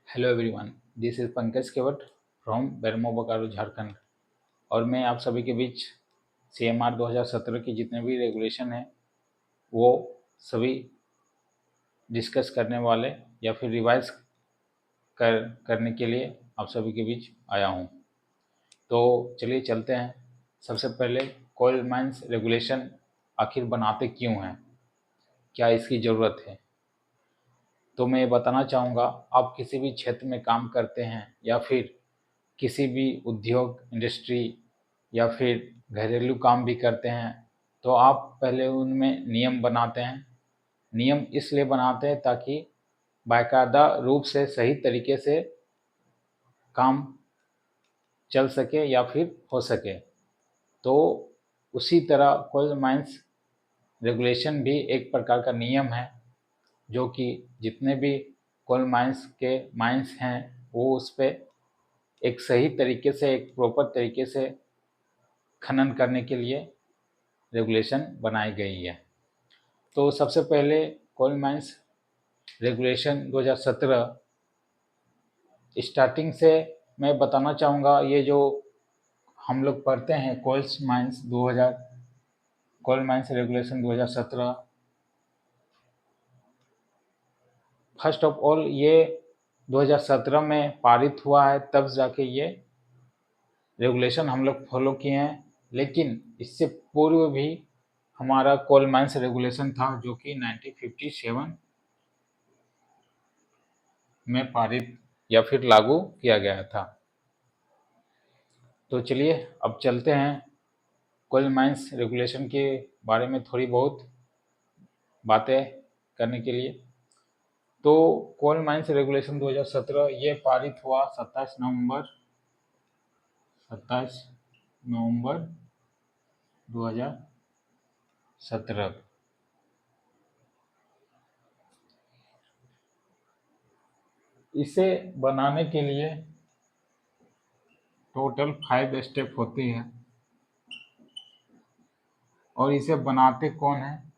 Hello everyone, this is Pankaj Kewat from Bermo Bokaro Jharkhand. और मैं आप सभी के बीच CMR 2017 की जितने भी रेगुलेशन हैं वो सभी डिस्कस करने वाले या फिर रिवाइज करने के लिए आप सभी के बीच आया हूँ। तो चलिए चलते हैं। सबसे पहले कोल माइंस रेगुलेशन आखिर बनाते क्यों हैं, क्या इसकी ज़रूरत है। तो मैं ये बताना चाहूँगा, आप किसी भी क्षेत्र में काम करते हैं या फिर किसी भी उद्योग इंडस्ट्री या फिर घरेलू काम भी करते हैं तो आप पहले उनमें नियम बनाते हैं। नियम इसलिए बनाते हैं ताकि बाकायदा रूप से सही तरीके से काम चल सके या फिर हो सके। तो उसी तरह कोल माइंस रेगुलेशन भी एक प्रकार का नियम है जो कि जितने भी कोल माइंस के माइंस हैं वो उस पर एक सही तरीके से, एक प्रॉपर तरीके से खनन करने के लिए रेगुलेशन बनाई गई है। तो सबसे पहले कोल माइंस रेगुलेशन 2017 स्टार्टिंग से मैं बताना चाहूँगा। ये जो हम लोग पढ़ते हैं coal mines regulation 2017, first of all ये 2017 में पारित हुआ है, तब जाके ये रेगुलेशन हम लोग फॉलो किए हैं। लेकिन इससे पूर्व भी हमारा कोल माइंस रेगुलेशन था जो कि 1957 में पारित या फिर लागू किया गया था। तो चलिए अब चलते हैं कोल माइंस रेगुलेशन के बारे में थोड़ी बहुत बातें करने के लिए। तो कोल माइंस रेगुलेशन 2017 ये पारित हुआ 27 नवंबर 2017। इसे बनाने के लिए टोटल 5 स्टेप होती है। और इसे बनाते कौन है?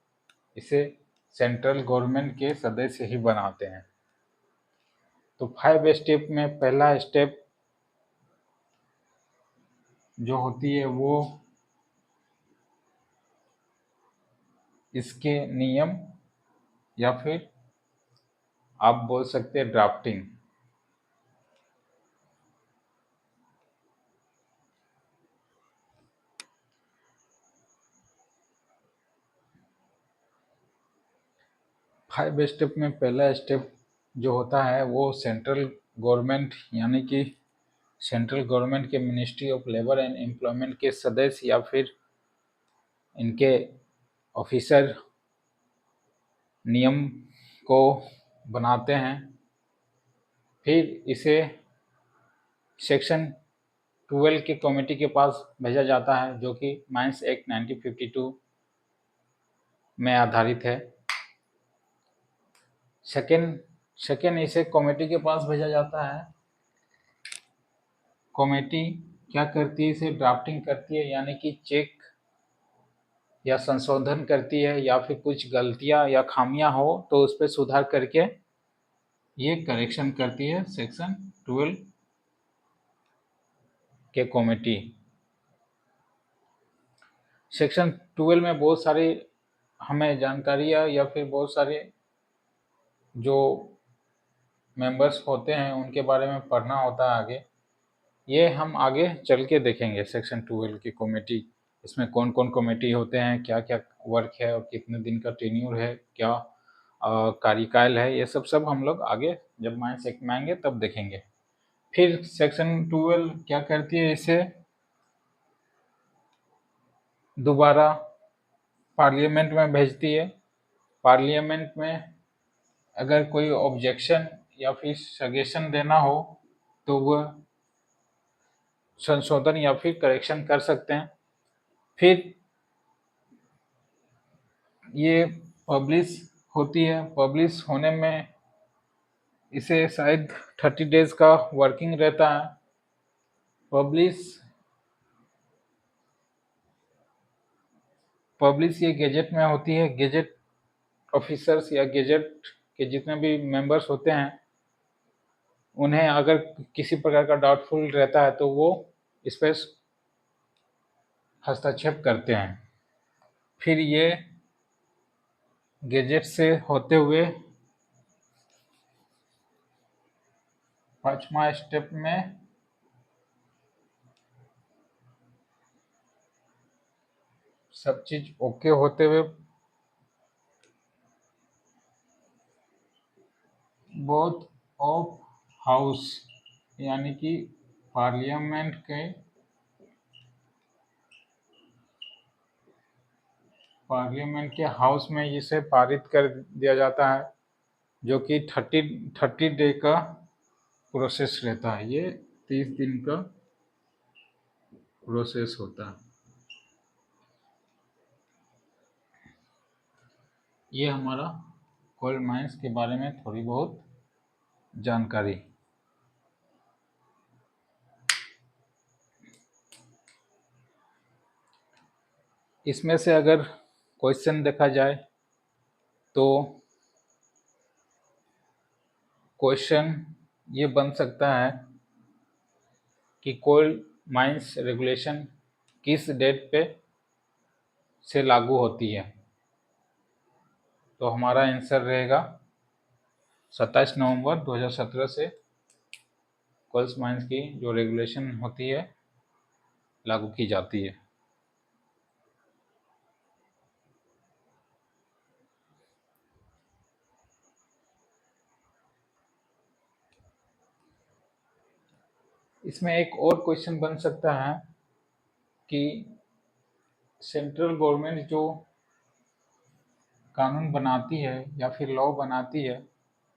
इसे सेंट्रल गवर्नमेंट के सदस्य ही बनाते हैं। तो 5 स्टेप में पहला स्टेप जो होती है वो इसके नियम या फिर आप बोल सकते हैं ड्राफ्टिंग। फाइव स्टेप में पहला स्टेप जो होता है वो सेंट्रल गवर्नमेंट यानी कि सेंट्रल गवर्नमेंट के ministry of labour and employment के सदस्य या फिर इनके ऑफिसर नियम को बनाते हैं। फिर इसे सेक्शन 12 के कमेटी के पास भेजा जाता है जो कि माइंस एक्ट 1952 में आधारित है। सेकेंड इसे कमेटी के पास भेजा जाता है। कमेटी क्या करती है? इसे ड्राफ्टिंग करती है, यानी कि चेक या संशोधन करती है, या फिर कुछ गलतियां या खामियां हो तो उस पर सुधार करके ये करेक्शन करती है सेक्शन 12 के कमेटी। सेक्शन 12 में बहुत सारी हमें जानकारियाँ या फिर बहुत सारे जो मेंबर्स होते हैं उनके बारे में पढ़ना होता है आगे। ये हम आगे चल के देखेंगे सेक्शन 12 की कमेटी, इसमें कौन कौन कमेटी होते हैं, क्या क्या वर्क है और कितने दिन का टेन्योर है, क्या कार्यकाल है, ये सब हम लोग आगे जब माइंस एक्ट में आएंगे तब देखेंगे। फिर सेक्शन 12 क्या करती है? इसे दोबारा पार्लियामेंट में भेजती है। पार्लियामेंट में अगर कोई ऑब्जेक्शन या फिर सजेशन देना हो तो वह संशोधन या फिर करेक्शन कर सकते हैं। फिर ये पब्लिश होती है। पब्लिश होने में इसे शायद 30 डेज का वर्किंग रहता है। पब्लिश ये गेजेट में होती है। गेजेट ऑफिसर्स या गेजेट के जितने भी मेंबर्स होते हैं उन्हें अगर किसी प्रकार का डाउटफुल रहता है तो वो इस पर हस्तक्षेप करते हैं। फिर ये गैजेट से होते हुए 5वां स्टेप में सब चीज ओके होते हुए बोथ ऑफ हाउस यानी कि पार्लियामेंट के हाउस में इसे पारित कर दिया जाता है, जो कि 30 डे का प्रोसेस रहता है। ये 30 दिन का प्रोसेस होता है। ये हमारा कोल माइंस के बारे में थोड़ी बहुत जानकारी। इसमें से अगर क्वेश्चन देखा जाए तो क्वेश्चन ये बन सकता है कि कोल माइंस रेगुलेशन किस डेट पे से लागू होती है। तो हमारा आंसर रहेगा 27 नवंबर 2017 से कोल माइंस की जो रेगुलेशन होती है लागू की जाती है। इसमें एक और क्वेश्चन बन सकता है कि सेंट्रल गवर्नमेंट जो कानून बनाती है या फिर लॉ बनाती है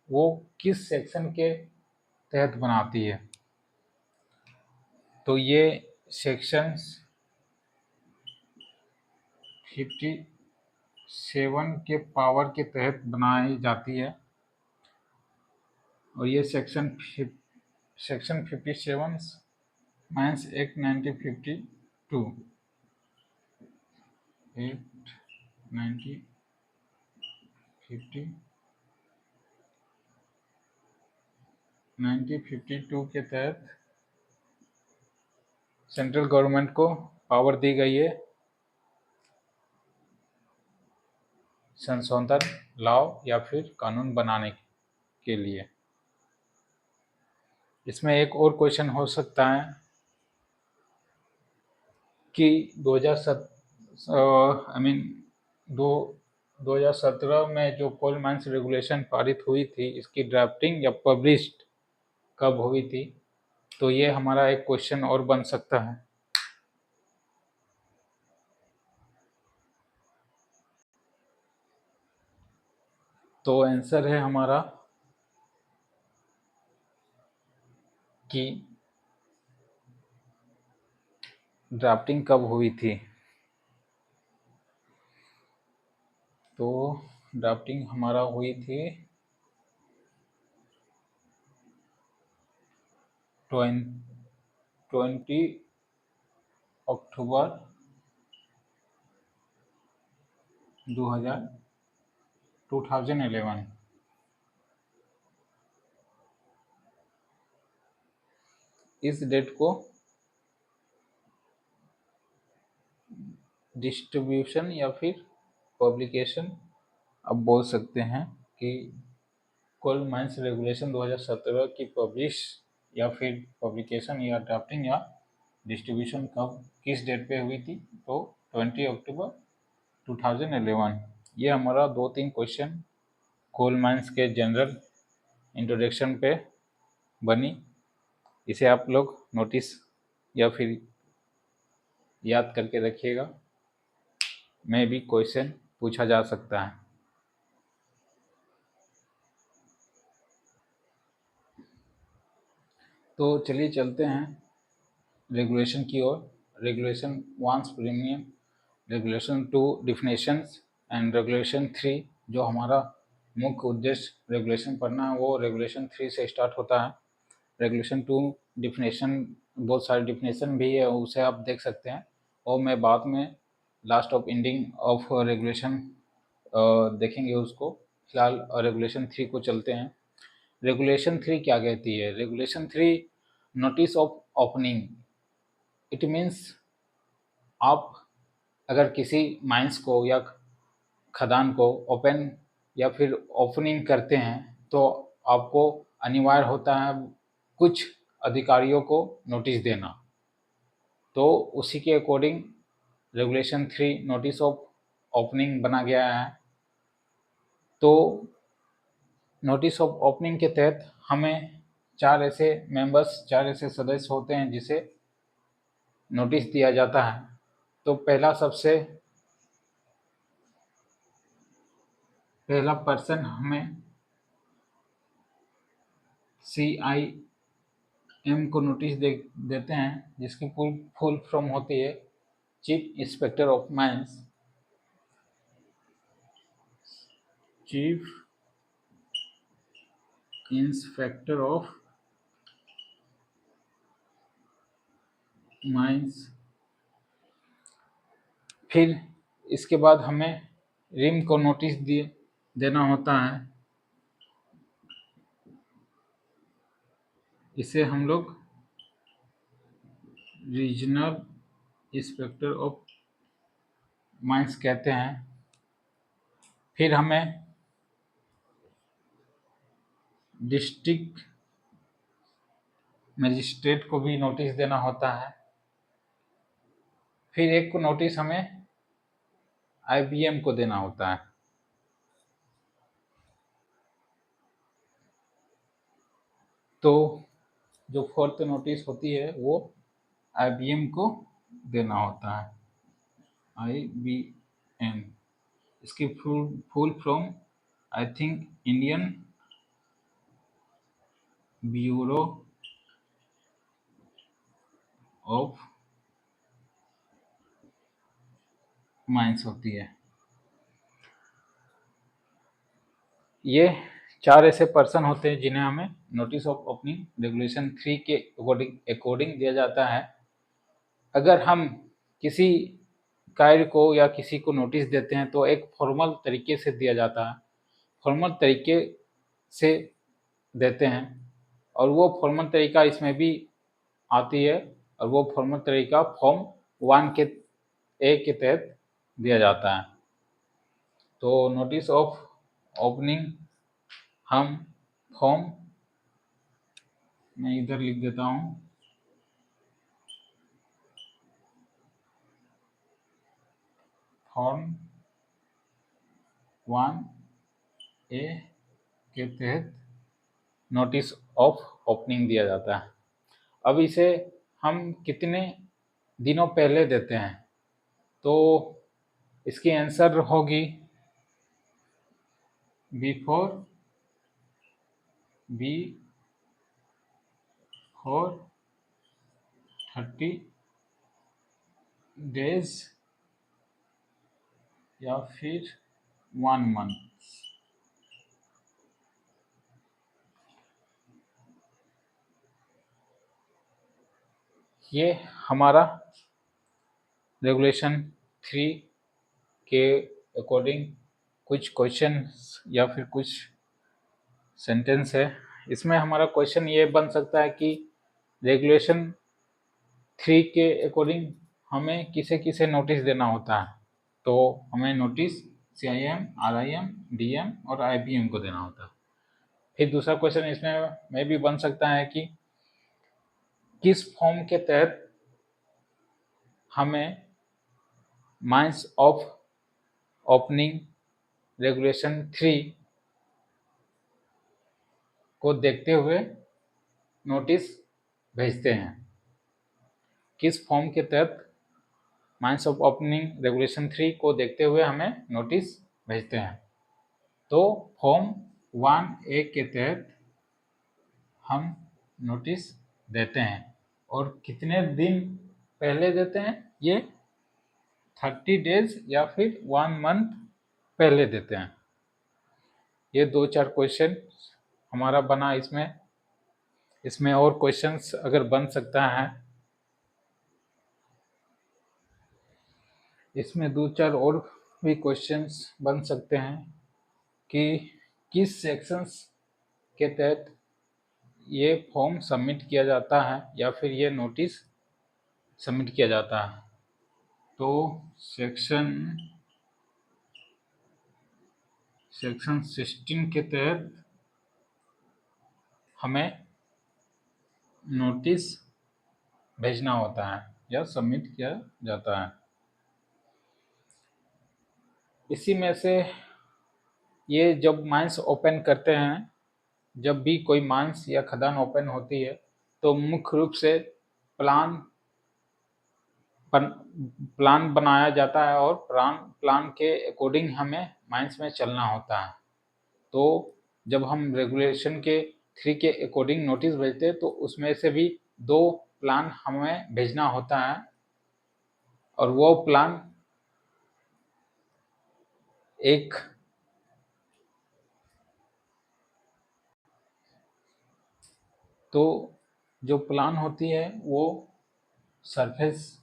वो किस सेक्शन के तहत बनाती है। तो ये सेक्शंस 57 के पावर के तहत बनाई जाती है। और ये सेक्शन 57 माइनस एक्ट 1952 एक्ट 1952 के तहत सेंट्रल गवर्नमेंट को पावर दी गई है संशोधन लॉ या फिर कानून बनाने के लिए। इसमें एक और क्वेश्चन हो सकता है कि 2017 में जो कोल माइंस रेगुलेशन पारित हुई थी इसकी ड्राफ्टिंग या पब्लिश्ड कब हुई थी। तो ये हमारा एक क्वेश्चन और बन सकता है। तो आंसर है हमारा कि ड्राफ्टिंग कब हुई थी। तो ड्राफ्टिंग हमारा हुई थी 20 अक्टूबर 2011। इस डेट को डिस्ट्रीब्यूशन या फिर पब्लिकेशन अब बोल सकते हैं कि कोल माइंस रेगुलेशन 2017 की पब्लिश या फिर पब्लिकेशन या ड्राफ्टिंग या डिस्ट्रीब्यूशन कब किस डेट पे हुई थी। तो 20 अक्टूबर 2011। ये हमारा 2-3 क्वेश्चन कोल माइंस के जनरल इंट्रोडक्शन पे बनी। इसे आप लोग नोटिस या फिर याद करके रखिएगा, में भी क्वेश्चन पूछा जा सकता है। तो चलिए चलते हैं रेगुलेशन की ओर। Regulation 1 premium, regulation 2 definitions and regulation 3 जो हमारा मुख्य उद्देश्य रेगुलेशन पढ़ना है वो रेगुलेशन 3 से स्टार्ट होता है। रेगुलेशन 2 डिफिनेशन बहुत सारे डिफिनेशन भी है उसे आप देख सकते हैं और मैं बाद में last of ending of regulation देखेंगे उसको। फिलहाल रेगुलेशन 3 को चलते हैं। रेगुलेशन 3 क्या कहती है? Regulation 3 notice of opening. It means आप अगर किसी माइंस को या खदान को ओपन या फिर ओपनिंग करते हैं तो आपको अनिवार्य होता है कुछ अधिकारियों को नोटिस देना। तो उसी के according regulation 3 notice of opening बना गया है। तो नोटिस ऑफ ओपनिंग के तहत हमें चार ऐसे सदस्य होते हैं जिसे नोटिस दिया जाता है। तो पहला पर्सन हमें CIM को नोटिस देते हैं, जिसकी फुल फॉर्म होती है chief inspector of mines. Chief inspector of mines. फिर इसके बाद हमें रिम को नोटिस देना होता है। इसे हम लोग रीजनल इंस्पेक्टर ऑफ माइंस कहते हैं। फिर हमें डिस्ट्रिक्ट मजिस्ट्रेट को भी नोटिस देना होता है। फिर एक को नोटिस हमें IBM को देना होता है। तो जो फोर्थ नोटिस होती है वो IBM को देना होता है। IBM, इसकी full form I think Indian bureau of mines होती है। ये चार ऐसे पर्सन होते हैं जिन्हें हमें नोटिस ऑफ ओपनिंग रेगुलेशन 3 के अकॉर्डिंग दिया जाता है। अगर हम किसी कार्य को या किसी को नोटिस देते हैं तो एक फॉर्मल तरीके से दिया जाता है, फॉर्मल तरीके से देते हैं, और वो फॉर्मल तरीका इसमें भी आती है, और वो फॉर्मल तरीका फॉर्म 1 के ए के तहत दिया जाता है। तो नोटिस ऑफ ओपनिंग हम फॉर्म, मैं इधर लिख देता हूँ, फॉर्म 1A के तहत नोटिस ऑफ ओपनिंग दिया जाता है। अब इसे हम कितने दिनों पहले देते हैं? तो इसकी आंसर होगी बिफोर 30 डेज या फिर 1 मंथ। ये हमारा रेगुलेशन 3 के अकॉर्डिंग कुछ क्वेश्चन या फिर कुछ सेंटेंस है। इसमें हमारा क्वेश्चन ये बन सकता है कि रेगुलेशन 3 के अकॉर्डिंग हमें किसे किसे नोटिस देना होता है। तो हमें नोटिस CIM, RIM, DM और IBM को देना होता है। फिर दूसरा क्वेश्चन इसमें में भी बन सकता है कि किस फॉर्म के तहत हमें माइंस ऑफ ओपनिंग रेगुलेशन 3 को देखते हुए नोटिस भेजते हैं। किस फॉर्म के तहत माइंस ऑफ ओपनिंग रेगुलेशन 3 को देखते हुए हमें नोटिस भेजते हैं? तो फॉर्म 1A के तहत हम नोटिस देते हैं, और कितने दिन पहले देते हैं? ये 30 डेज या फिर 1 मंथ पहले देते हैं। ये 2-4 क्वेश्चन हमारा बना। इसमें और क्वेश्चंस अगर बन सकता है, इसमें 2-4 और भी क्वेश्चंस बन सकते हैं कि किस सेक्शंस के तहत ये फॉर्म सबमिट किया जाता है या फिर ये नोटिस सबमिट किया जाता है। तो सेक्शन 16 के तहत हमें नोटिस भेजना होता है या सबमिट किया जाता है। इसी में से ये जब माइंस ओपन करते हैं, जब भी कोई माइंस या खदान ओपन होती है तो मुख्य रूप से प्लान बनाया जाता है और प्लान के अकॉर्डिंग हमें माइंस में चलना होता है। तो जब हम रेगुलेशन के 3 के अकॉर्डिंग नोटिस भेजते हैं तो उसमें से भी 2 प्लान हमें भेजना होता है और वो प्लान एक तो जो प्लान होती है वो सरफेस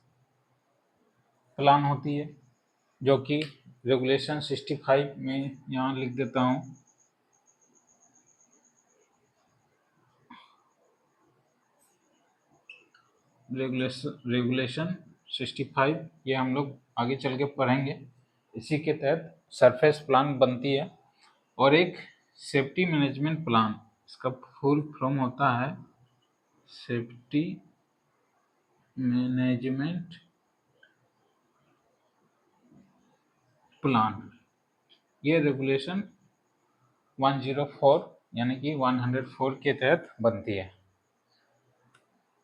प्लान होती है, जो कि रेगुलेशन 65 में यहाँ लिख देता हूँ। रेगुलेशन 65 ये हम लोग आगे चल के पढ़ेंगे। इसी के तहत सरफेस प्लान बनती है और एक सेफ्टी मैनेजमेंट प्लान, इसका फुल फॉर्म होता है सेफ्टी मैनेजमेंट प्लान। ये रेगुलेशन 104 यानी कि 104 के तहत बनती है।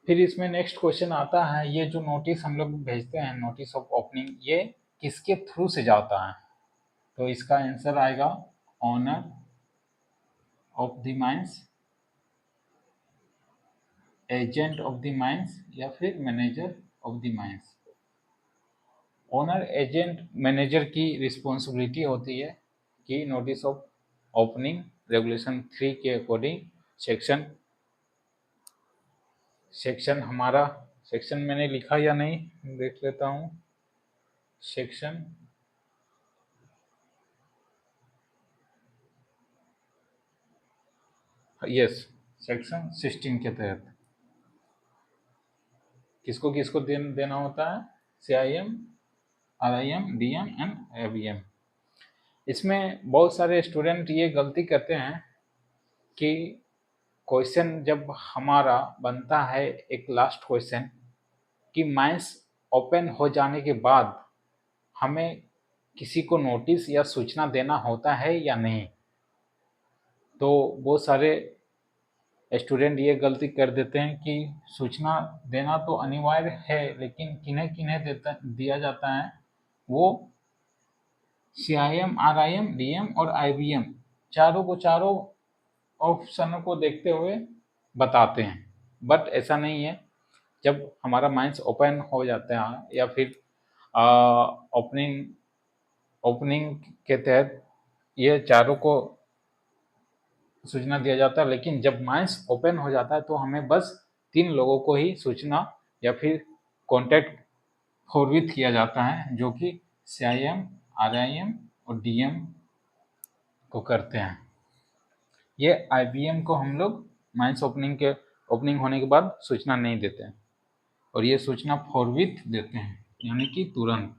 फिर इसमें नेक्स्ट क्वेश्चन आता है, ये जो नोटिस हम लोग भेजते हैं, नोटिस ऑफ ओपनिंग, ये किसके थ्रू से जाता है? तो इसका आंसर आएगा owner of the mines, agent of the mines या फिर manager of the mines. Owner, agent, manager की रिस्पॉन्सिबिलिटी होती है कि नोटिस ऑफ ओपनिंग रेगुलेशन 3 के अकॉर्डिंग सेक्शन हमारा सेक्शन मैंने लिखा या नहीं देख लेता हूँ। सेक्शन यस, सेक्शन 16 के तहत किसको किसको देना होता है? CIM, RIM, DM and ABM। इसमें बहुत सारे स्टूडेंट ये गलती करते हैं कि क्वेश्चन जब हमारा बनता है, एक लास्ट क्वेश्चन कि माइंस ओपन हो जाने के बाद हमें किसी को नोटिस या सूचना देना होता है या नहीं, तो बहुत सारे स्टूडेंट ये गलती कर देते हैं कि सूचना देना तो अनिवार्य है, लेकिन किन्हें किन्हें दिया जाता है, वो CIM, RIM, DM और IBM चारों को चारों ऑप्शनों को देखते हुए बताते हैं। बट ऐसा नहीं है। जब हमारा माइंस ओपन हो जाता है या फिर ओपनिंग के तहत ये चारों को सूचना दिया जाता है, लेकिन जब माइंस ओपन हो जाता है तो हमें बस 3 लोगों को ही सूचना या फिर कॉन्टैक्ट फॉरवर्ड किया जाता है, जो कि CIM, RIM और DM को करते हैं। ये IBM को हम लोग माइंस ओपनिंग होने के बाद सूचना नहीं देते हैं और ये सूचना फॉरवर्ड देते हैं, यानी कि तुरंत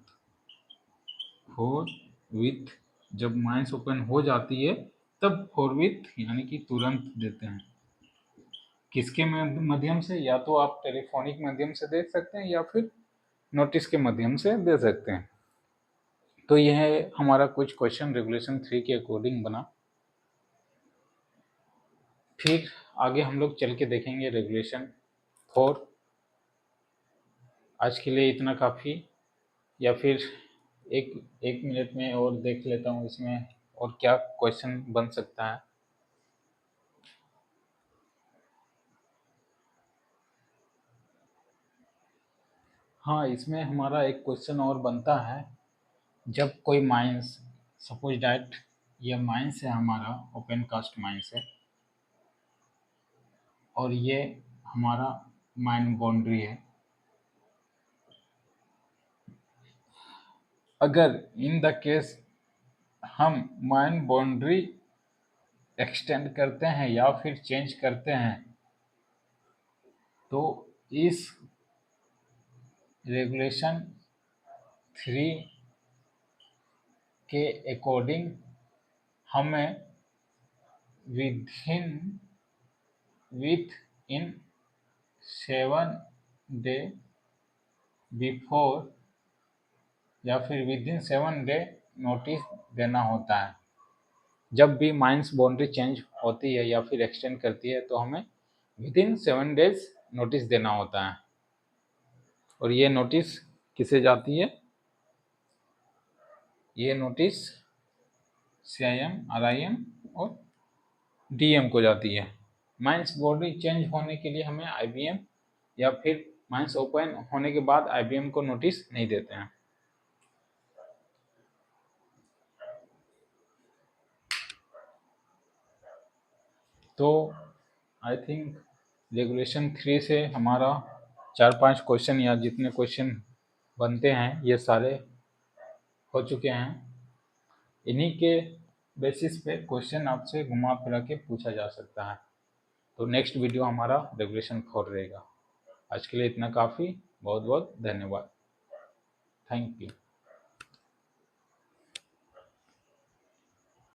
फॉरवर्ड। जब माइंस ओपन हो जाती है तब फॉरवर्ड यानी कि तुरंत देते हैं। किसके माध्यम से? या तो आप टेलीफोनिक माध्यम से दे सकते हैं या फिर नोटिस के माध्यम से दे सकते हैं। तो यह हमारा कुछ क्वेश्चन रेगुलेशन 3 के अकॉर्डिंग बना। फिर आगे हम लोग चल के देखेंगे रेगुलेशन 4। आज के लिए इतना काफ़ी, या फिर एक मिनट में और देख लेता हूँ इसमें और क्या क्वेश्चन बन सकता है। हाँ, इसमें हमारा एक क्वेश्चन और बनता है, जब कोई माइंस, सपोज डैट ये माइंस है, हमारा ओपन कास्ट माइंस है और ये हमारा माइन बाउंड्री है। अगर इन द केस हम माइन बाउंड्री एक्सटेंड करते हैं या फिर चेंज करते हैं तो इस रेगुलेशन 3 के अकॉर्डिंग हमें विथ इन 7 डे बिफोर या फिर विद इन 7 डे नोटिस देना होता है। जब भी माइंस बाउंड्री चेंज होती है या फिर एक्सटेंड करती है तो हमें विद इन 7 डेज नोटिस देना होता है। और ये नोटिस किसे जाती है? ये नोटिस CIM, RIM और DM को जाती है। माइंस बाउंड्री चेंज होने के लिए हमें IBM या फिर माइंस ओपन होने के बाद IBM को नोटिस नहीं देते हैं। तो आई थिंक रेगुलेशन 3 से हमारा 4-5 क्वेश्चन या जितने क्वेश्चन बनते हैं ये सारे हो चुके हैं। इन्हीं के बेसिस पे क्वेश्चन आपसे घुमा फिरा के पूछा जा सकता है। तो नेक्स्ट वीडियो हमारा रेगुलेशन 4 रहेगा। आज के लिए इतना काफ़ी। बहुत बहुत धन्यवाद। Thank you.